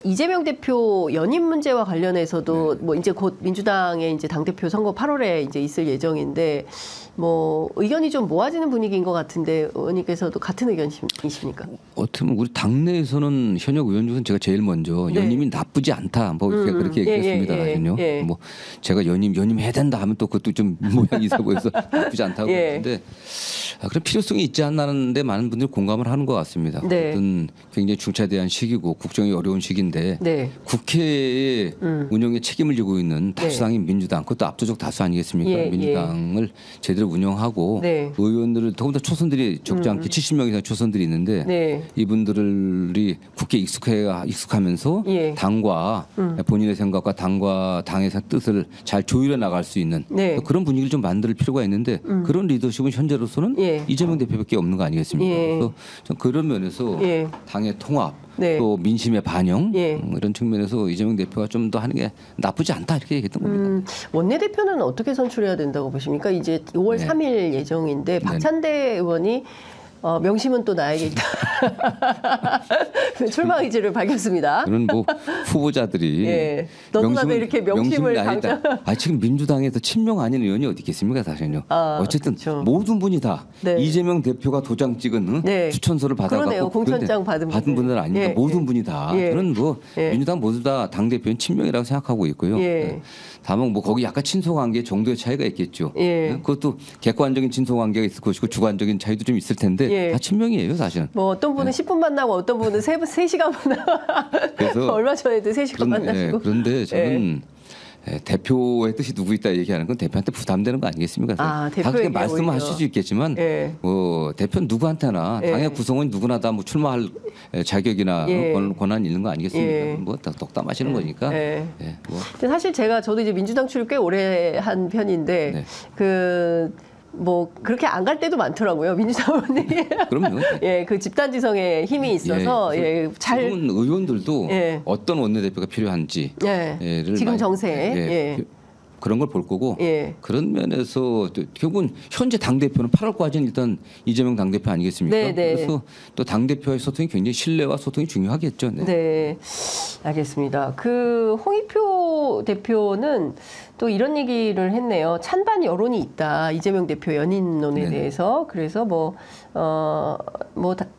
이재명 대표 연임 문제와 관련해서도 뭐 이제 곧 민주당의 이제 당대표 선거 8월에 이제 있을 예정인데 뭐 의견이 좀 모아지는 분위기인 것 같은데 의원님께서도 같은 의견이십니까? 어떻게 보면 우리 당내에서는 현역 의원 중에서 제가 제일 먼저 연임이 나쁘지 않다 뭐 그렇게 얘기했습니다. 사실요. 뭐 제가 연임해야 된다 하면 또 그것도 좀 모양이 있어 보여서 나쁘지 않다고 했는데 그런 필요성이 있지 않나는데 많은 분들이 공감을 하는 것 같습니다. 어떤 굉장히 중차대한 시기고 국정이 어려운 시기인데 국회의 운영에 책임을 지고 있는 다수당인 민주당 그것도 압도적 다수 아니겠습니까? 민주당을 제대로 운영하고 의원들을 더군다나 초선들이 적지 않게 70명 이상 초선들이 있는데 이분들이 국회에 익숙하면서 당과 본인의 생각과 당과 당의 당의 뜻을 잘 조율해 나갈 수 있는 그런 분위기를 좀 만들 필요가 있는데 그런 리더십은 현재로서는 이재명 대표밖에 없는 거 아니겠습니까? 그래서 그런 면에서 당의 통합 또 민심의 반영 이런 측면에서 이재명 대표가 좀 더 하는 게 나쁘지 않다 이렇게 얘기했던 겁니다. 원내대표는 어떻게 선출해야 된다고 보십니까? 이제 5월 3일 예정인데 박찬대 의원이 명심은 또 나에게 있다. 출마 의지를 밝혔습니다. 그런 뭐 후보자들이 너도 나도 이렇게 명심을 강조. 지금 민주당에서 친명 아닌 의원이 어디 있겠습니까, 사실은요. 어쨌든 그렇죠. 모든 분이 다 이재명 대표가 도장 찍은 추천서를 받아갖고 공천장 받은 분들 아닙니까? 모든 분이 다. 저는 뭐 민주당 모두 다 당 대표는 친명이라고 생각하고 있고요. 다만 뭐 거기 약간 친소관계 정도의 차이가 있겠죠. 그것도 객관적인 친소관계가 있을 것이고 주관적인 차이도 좀 있을 텐데 다 친명이에요, 사실은. 뭐 어떤 분은 10분 만나고 어떤 분은 3시간 만나고 그래서 얼마 전에도 3시간 만나시고. 그런데 저는 대표의 뜻이 누구 있다 얘기하는 건 대표한테 부담되는 거 아니겠습니까? 다 그렇게 말씀을 하실 수 있겠지만 뭐 대표는 누구한테나 당의 구성원 누구나 다 뭐 출마할 자격이나 권한이 있는 거 아니겠습니까? 뭐 덕담하시는 거니까. 뭐. 사실 저도 이제 민주당 출입 꽤 오래 한 편인데 뭐 그렇게 안 갈 때도 많더라고요, 민주당 의원들이. 그럼요. 그 집단지성에 힘이 있어서 잘. 지금 의원들도 어떤 원내대표가 필요한지 지금 정세에 그런 걸 볼 거고 그런 면에서 결국은 현재 당 대표는 8월까지는 일단 이재명 당 대표 아니겠습니까? 그래서 또 당 대표의 소통이 굉장히 신뢰와 소통이 중요하겠죠. 알겠습니다. 그 홍익표 대표는 또 이런 얘기를 했네요. 찬반 여론이 있다. 이재명 대표 연인론에 대해서. 그래서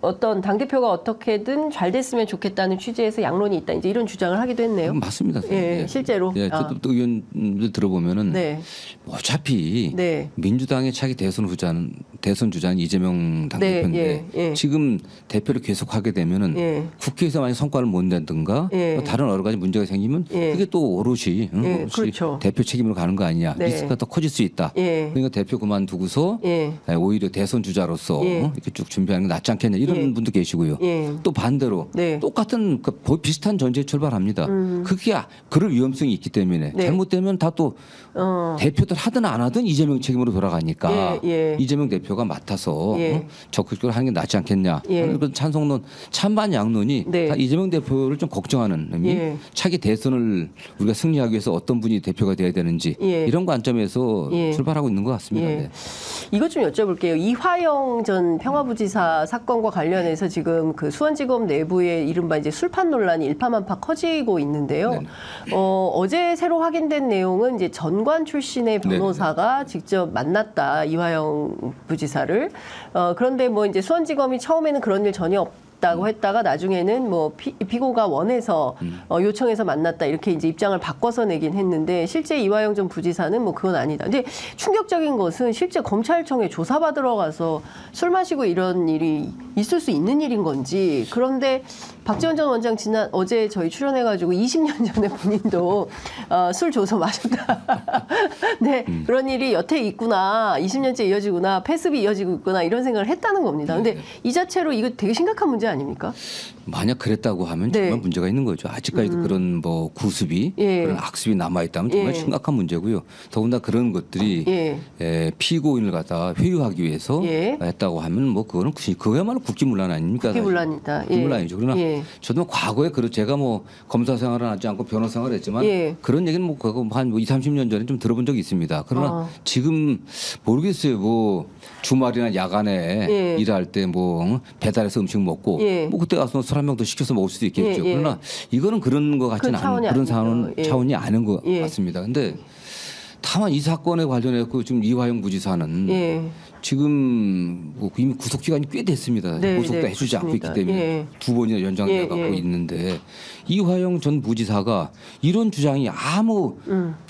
어떤 당대표가 어떻게든 잘 됐으면 좋겠다는 취지에서 양론이 있다. 이제 이런 주장을 하기도 했네요. 맞습니다. 실제로. 저도 또 의원들 들어보면은 어차피 민주당의 차기 대선 주자는 이재명 당대표인데 지금 대표를 계속하게 되면은 국회에서 만약 성과를 못 낸든가 다른 여러 가지 문제가 생기면 그게 또 오롯이 그렇죠. 대표 책임으로 가는 거 아니냐. 리스크가 더 커질 수 있다. 그러니까 대표 그만두고서 오히려 대선 주자로서 이렇게 쭉 준비하는 게 낫지 않겠냐 이런 분도 계시고요. 또 반대로 똑같은 비슷한 전제에 출발합니다. 그게 그럴 위험성이 있기 때문에 잘못되면 다 또 대표들 하든 안 하든 이재명 책임으로 돌아가니까 이재명 대표가 맡아서 적극적으로 하는 게 낫지 않겠냐 하는 그런 찬성론 찬반 양론이 다 이재명 대표를 좀 걱정하는 의미 차기 대선을 우리가 승리하기 위해서 어떤 분이 대표가 돼야 되는지 이런 관점에서 출발하고 있는 것 같습니다. 이것 좀 여쭤볼게요. 이화영 전 평화부지사 사건과 관련해서 지금 그 수원지검 내부에 이른바 이제 술판 논란이 일파만파 커지고 있는데요. 어제 새로 확인된 내용은 이제 전관 출신의 변호사가 직접 만났다. 이화영 부지사를. 그런데 뭐 이제 수원지검이 처음에는 그런 일 전혀 없다고 했다가 나중에는 뭐 피고가 원해서 요청해서 만났다 이렇게 이제 입장을 바꿔서 내긴 했는데 실제 이화영 전 부지사는 뭐 그건 아니다. 근데 충격적인 것은 실제 검찰청에 조사받으러 가서 술 마시고 이런 일이 있을 수 있는 일인 건지. 그런데 박지원 전 원장 어제 저희 출연해가지고 20년 전에 본인도 술 줘서 마셨다. 네, 그런 일이 여태 있구나. 20년째 이어지구나. 패습이 이어지고 있구나. 이런 생각을 했다는 겁니다. 근데 이 자체로 이거 되게 심각한 문제 아닙니까? 만약 그랬다고 하면 정말 문제가 있는 거죠. 아직까지도 그런 뭐 구습이 그런 악습이 남아있다면 정말 심각한 문제고요. 더군다나 그런 것들이 피고인을 갖다 회유하기 위해서 했다고 하면 뭐 그거야말로 국기문란 아닙니까? 국기문란이다. 국기문란이죠. 그러나 저도 과거에 제가 뭐 검사 생활은 하지 않고 변호 생활을 했지만 그런 얘기는 뭐 한 20, 30년 전에 좀 들어본 적이 있습니다. 그러나 지금 모르겠어요. 뭐 주말이나 야간에 일할 때 뭐 배달해서 음식 먹고 뭐 그때 가서 술 술 한 병 더 시켜서 먹을 수도 있겠죠. 예, 예. 그러나 이거는 그런 것 같지는 않은 그런 아니죠. 예. 차원이 아닌 것 예. 같습니다. 근데 다만 이 사건에 관련해서 지금 이화영 부지사는 예. 지금 뭐 이미 구속 기간이 꽤 됐습니다. 네, 구속도 네, 해주지 않고 있기 그렇습니다. 때문에 예. 2번이나 연장돼 예, 갖고 예. 있는데 이화영 전 부지사가 이런 주장이 아무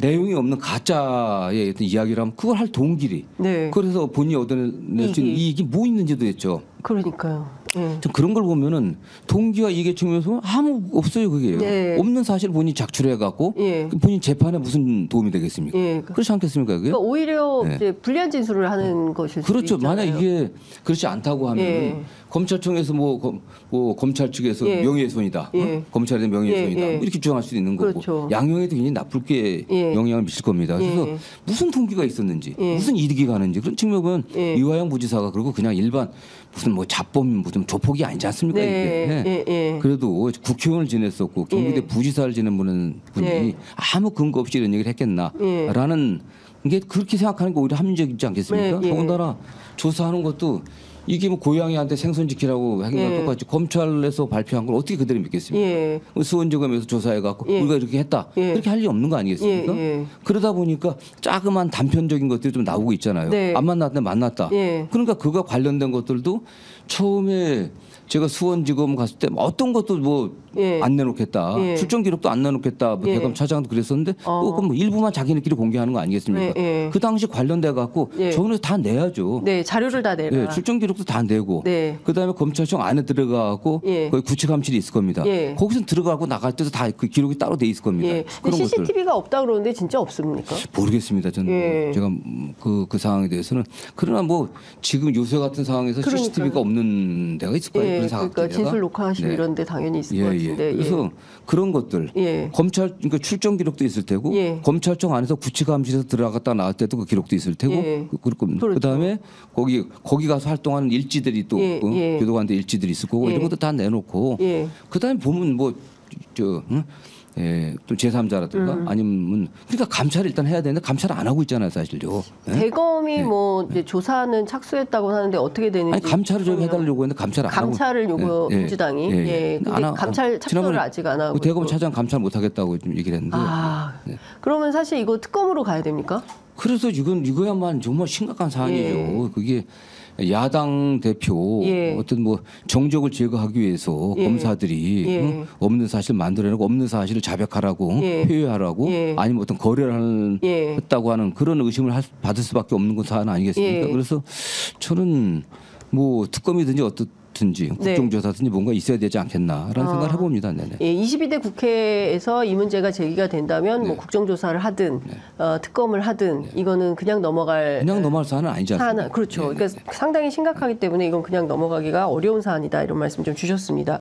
내용이 없는 가짜의 어떤 이야기라면 그걸 할 동기리. 네. 그래서 본인이 얻어낼 수 있는 이익이 뭐 있는지도 했죠. 그러니까요. 예. 좀 그런 걸 보면은 동기와 이익의 측면에서 아무 없어요 그게요. 네. 없는 사실 본인이 작출해 갖고 예. 본인 재판에 무슨 도움이 되겠습니까? 예. 그렇지 않겠습니까 그게? 그러니까 오히려 네. 이제 불리한 진술을 하는 것일 수도 그렇죠. 있잖아요. 만약 이게 그렇지 않다고 하면 예. 검찰청에서 뭐 검찰 측에서 예. 명예훼손이다. 명예훼손이다. 검찰에 대한 명예훼손이다. 예, 예. 이렇게 주장할 수도 있는 거고 그렇죠. 양형에도 굉장히 나쁘게 예. 영향을 미칠 겁니다. 그래서 예. 무슨 동기가 있었는지 예. 무슨 이득이 가는지 그런 측면은 예. 이화영 부지사가 그리고 그냥 일반 무슨 뭐 자범 무슨 조폭이 아니지 않습니까? 네. 이게. 예. 예. 그래도 국회의원을 지냈었고 경기대 예. 부지사를 지낸 분이 예. 아무 근거 없이 이런 얘기를 했겠나라는 게 그렇게 생각하는 게 오히려 합리적이지 않겠습니까? 예. 예. 더군다나 조사하는 것도 이게 뭐 고양이한테 생선 지키라고 하긴 예. 똑같이 검찰에서 발표한 걸 어떻게 그대로 믿겠습니까? 예. 수원지검에서 조사해갖고 예. 우리가 이렇게 했다. 예. 그렇게 할 리 없는 거 아니겠습니까? 예. 예. 그러다 보니까 자그마한 단편적인 것들이 좀 나오고 있잖아요. 네. 안 만났는데 만났다. 예. 그러니까 그거 관련된 것들도 처음에 제가 수원지검 갔을 때 어떤 것도 뭐 안 예. 내놓겠다. 예. 출정 기록도 안 내놓겠다. 뭐 예. 대검 차장도 그랬었는데 또 그럼 뭐 일부만 자기네끼리 공개하는 거 아니겠습니까? 예. 예. 그 당시 관련돼 갖고 예. 저거는 다 내야죠. 네, 자료를 다 내라. 예, 출정 기록도 다 내고 네. 그다음에 검찰청 안에 들어가고 예. 거기 구치감실이 있을 겁니다. 예. 거기서 들어가고 나갈 때도 다 그 기록이 따로 돼 있을 겁니다. 예. 그런 것들 CCTV가 없다 그러는데 진짜 없습니까? 모르겠습니다. 저는 예. 뭐 제가 그 상황에 대해서는 그러나 뭐 지금 요새 같은 상황에서 그러니까요. CCTV가 없는 데가 있을 거예요. 예. 그런 사각지대가. 그러니까 진술 녹화하시고 네. 이런데 당연히 있을 것 같은데. 그래서 그런 것들 예. 검찰 그러니까 출정 기록도 있을 테고 예. 검찰청 안에서 구치감실에서 들어갔다 나올 때도 그 기록도 있을 테고 예. 그럴 겁니다. 그렇죠. 그다음에 거기 가서 활동하는 일지들이 또 예. 예. 교도관들 일지들이 있을 거고 예. 이런 것도 다 내놓고 예. 그다음에 보면 또 제3자라든가 아니면 그러니까 감찰을 일단 해야 되는데 감찰을 안 하고 있잖아요, 사실요. 예? 대검이 뭐 이제 조사는 착수했다고 하는데 어떻게 되는지 아니 감찰을 좀 해달라고 했는데 감찰 안 하고 감찰을 요구 민주당이 예. 근데 감찰 착수를 지난번에 아직 안 하고 대검 있고. 차장 감찰 못 하겠다고 좀 얘기를 했는데 아, 그러면 사실 이거 특검으로 가야 됩니까? 그래서 이거야만 정말 심각한 사안이죠. 예. 그게 야당 대표 예. 어떤 뭐 정적을 제거하기 위해서 예. 검사들이 예. 없는 사실을 만들어내고 없는 사실을 자백하라고 예. 회유하라고 예. 아니면 어떤 거래를 예. 했다고 하는 그런 의심을 받을 수밖에 없는 건 사안 아니겠습니까? 예. 그래서 저는 뭐 특검이든지 어떻든지 국정조사든지 뭔가 있어야 되지 않겠나라는 생각을 해봅니다. 네네. 예, 22대 국회에서 이 문제가 제기가 된다면 뭐 국정조사를 하든 특검을 하든 이거는 그냥 넘어갈 사안은 아니지 않습니까? 그렇죠. 네네. 그러니까 상당히 심각하기 때문에 이건 그냥 넘어가기가 어려운 사안이다 이런 말씀 좀 주셨습니다.